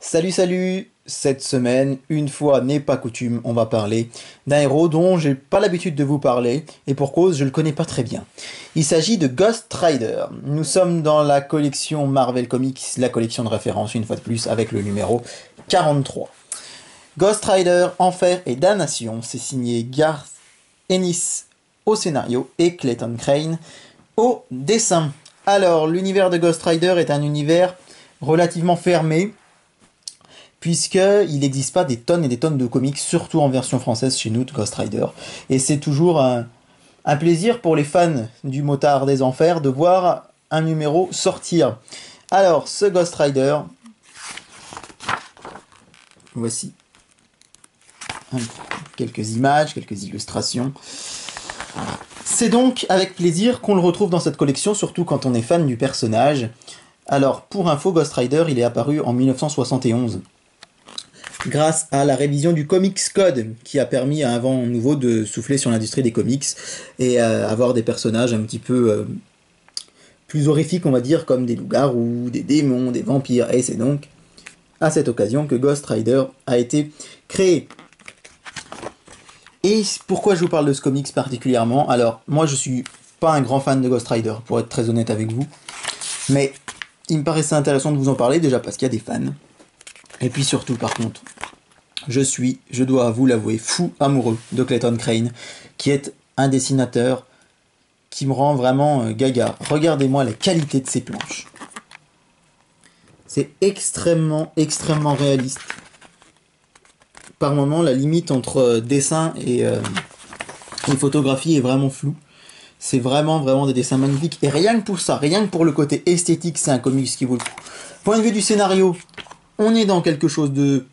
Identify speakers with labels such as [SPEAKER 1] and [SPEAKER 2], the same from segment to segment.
[SPEAKER 1] Salut salut! Cette semaine, une fois n'est pas coutume, on va parler d'un héros dont j'ai pas l'habitude de vous parler, et pour cause, je le connais pas très bien. Il s'agit de Ghost Rider. Nous sommes dans la collection Marvel Comics, la collection de référence, une fois de plus, avec le numéro 43. Ghost Rider, Enfer et Damnation, c'est signé Garth Ennis au scénario et Clayton Crane au dessin. Alors, l'univers de Ghost Rider est un univers relativement fermé, puisqu'il n'existe pas des tonnes et des tonnes de comics, surtout en version française chez nous de Ghost Rider. Et c'est toujours un plaisir pour les fans du motard des enfers de voir un numéro sortir. Alors, ce Ghost Rider, voici quelques images, quelques illustrations. C'est donc avec plaisir qu'on le retrouve dans cette collection, surtout quand on est fan du personnage. Alors, pour info, Ghost Rider, il est apparu en 1971. Grâce à la révision du Comics Code, qui a permis à un vent nouveau de souffler sur l'industrie des comics et avoir des personnages un petit peu plus horrifiques, on va dire, comme des loups-garous, des démons, des vampires. Et c'est donc à cette occasion que Ghost Rider a été créé. Et pourquoi je vous parle de ce comics particulièrement? Alors, moi je suis pas un grand fan de Ghost Rider, pour être très honnête avec vous, mais il me paraissait intéressant de vous en parler, déjà parce qu'il y a des fans. Et puis surtout, par contre, je dois vous l'avouer, fou amoureux de Clayton Crane, qui est un dessinateur qui me rend vraiment gaga. Regardez-moi la qualité de ses planches. C'est extrêmement réaliste. Par moments, la limite entre dessin et photographie est vraiment floue. C'est vraiment des dessins magnifiques. Et rien que pour ça, rien que pour le côté esthétique, c'est un comics qui vaut le coup. Point de vue du scénario, on est dans quelque chose de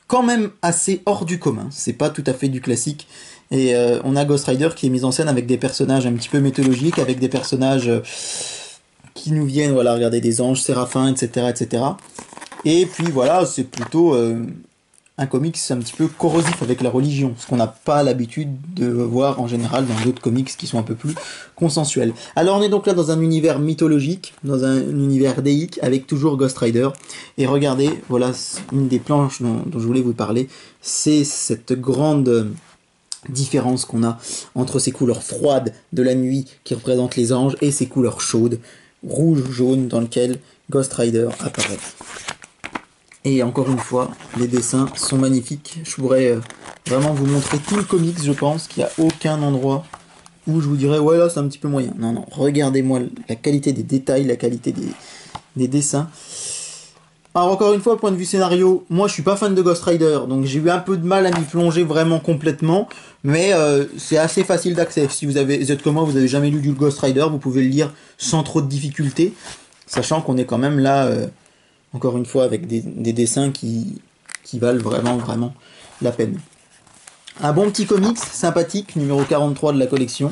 [SPEAKER 1] quand même assez hors du commun. C'est pas tout à fait du classique. Et on a Ghost Rider qui est mis en scène avec des personnages un petit peu mythologiques, avec des personnages qui nous viennent, voilà, regarder des anges, séraphins, etc., etc. Et puis voilà, c'est plutôt un comics un petit peu corrosif avec la religion, ce qu'on n'a pas l'habitude de voir en général dans d'autres comics qui sont un peu plus consensuels. Alors on est donc là dans un univers mythologique, dans un univers déique, avec toujours Ghost Rider. Et regardez, voilà une des planches dont je voulais vous parler, c'est cette grande différence qu'on a entre ces couleurs froides de la nuit qui représentent les anges et ces couleurs chaudes, rouge, jaune, dans lesquelles Ghost Rider apparaît. Et encore une fois, les dessins sont magnifiques. Je pourrais vraiment vous montrer tout le comics, je pense qu'il n'y a aucun endroit où je vous dirais ouais là c'est un petit peu moyen. Non, non, regardez-moi la qualité des détails, la qualité des dessins. Alors encore une fois, point de vue scénario, moi je suis pas fan de Ghost Rider, donc j'ai eu un peu de mal à m'y plonger vraiment complètement, mais c'est assez facile d'accès. Si vous êtes comme moi, vous avez jamais lu du Ghost Rider, vous pouvez le lire sans trop de difficultés, sachant qu'on est quand même là... encore une fois, avec des dessins qui valent vraiment la peine. Un bon petit comics, sympathique, numéro 43 de la collection.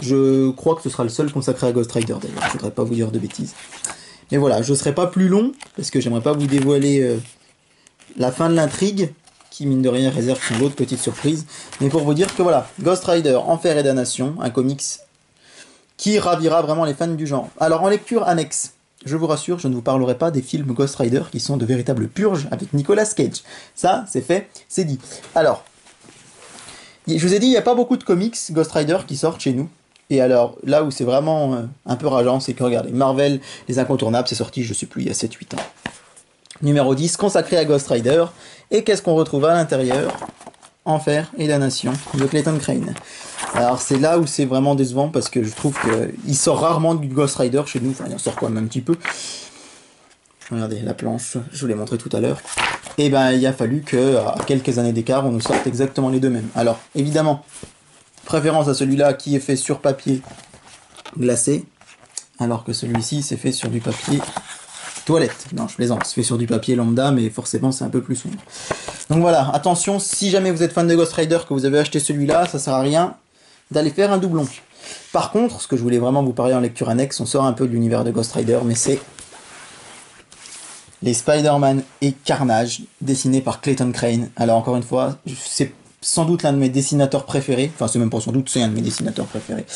[SPEAKER 1] Je crois que ce sera le seul consacré à Ghost Rider d'ailleurs, je voudrais pas vous dire de bêtises. Mais voilà, je serai pas plus long, parce que j'aimerais pas vous dévoiler la fin de l'intrigue, qui mine de rien réserve son lot de petites surprises. Mais pour vous dire que voilà, Ghost Rider, Enfer et Damnation, un comics qui ravira vraiment les fans du genre. Alors en lecture annexe, je vous rassure, je ne vous parlerai pas des films Ghost Rider qui sont de véritables purges avec Nicolas Cage. Ça, c'est fait, c'est dit. Alors, je vous ai dit, il n'y a pas beaucoup de comics Ghost Rider qui sortent chez nous. Et alors, là où c'est vraiment un peu rageant, c'est que regardez, Marvel, les incontournables, c'est sorti, je sais plus, il y a 7-8 ans. Numéro 10, consacré à Ghost Rider. Et qu'est-ce qu'on retrouve à l'intérieur? Enfer et Damnation de Clayton Crane. Alors c'est là où c'est vraiment décevant parce que je trouve qu'il sort rarement du Ghost Rider chez nous, enfin il en sort quand même un petit peu. Regardez la planche, je vous l'ai montré tout à l'heure. Et ben il a fallu que, à quelques années d'écart, on nous sorte exactement les deux mêmes. Alors évidemment, préférence à celui-là qui est fait sur papier glacé, alors que celui-ci c'est fait sur du papier toilette. Non, je plaisante, c'est fait sur du papier lambda, mais forcément c'est un peu plus sombre. Donc voilà, attention, si jamais vous êtes fan de Ghost Rider, que vous avez acheté celui-là, ça sert à rien d'aller faire un doublon. Par contre, ce que je voulais vraiment vous parler en lecture annexe, on sort un peu de l'univers de Ghost Rider, mais c'est les Spider-Man et Carnage, dessinés par Clayton Crane. Alors encore une fois, c'est sans doute l'un de mes dessinateurs préférés, enfin c'est même pas sans doute, c'est un de mes dessinateurs préférés.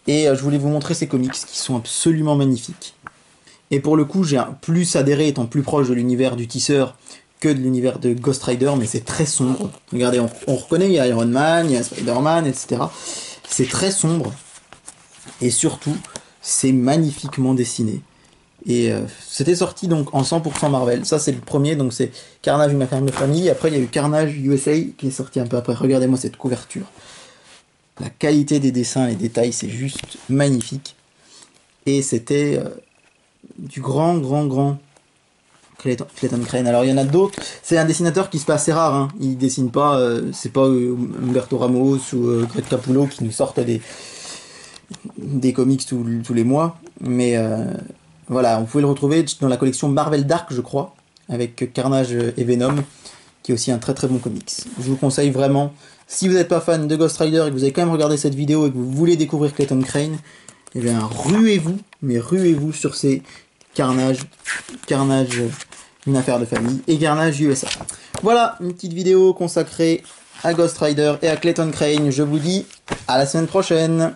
[SPEAKER 1] Et je voulais vous montrer ces comics qui sont absolument magnifiques. Et pour le coup, j'ai plus adhéré étant plus proche de l'univers du tisseur que de l'univers de Ghost Rider, mais c'est très sombre. Regardez, on reconnaît, il y a Iron Man, il y a Spider-Man, etc. C'est très sombre. Et surtout, c'est magnifiquement dessiné. Et c'était sorti donc en 100% Marvel. Ça, c'est le premier, donc c'est Carnage, une affaire de famille. Après, il y a eu Carnage USA qui est sorti un peu après. Regardez-moi cette couverture. La qualité des dessins, les détails, c'est juste magnifique. Et c'était du grand Clayton Crane. Alors il y en a d'autres. C'est un dessinateur qui se fait assez rare. Hein. Il dessine pas. C'est pas Humberto Ramos ou Greg Capullo qui nous sortent des comics tous les mois. Mais voilà, vous pouvez le retrouver dans la collection Marvel Dark, je crois, avec Carnage et Venom, qui est aussi un très très bon comics. Je vous conseille vraiment. Si vous n'êtes pas fan de Ghost Rider et que vous avez quand même regardé cette vidéo et que vous voulez découvrir Clayton Crane, eh bien ruez-vous, mais ruez-vous sur ces Carnage, une affaire de famille, et Carnage USA. Voilà, une petite vidéo consacrée à Ghost Rider et à Clayton Crane. Je vous dis à la semaine prochaine.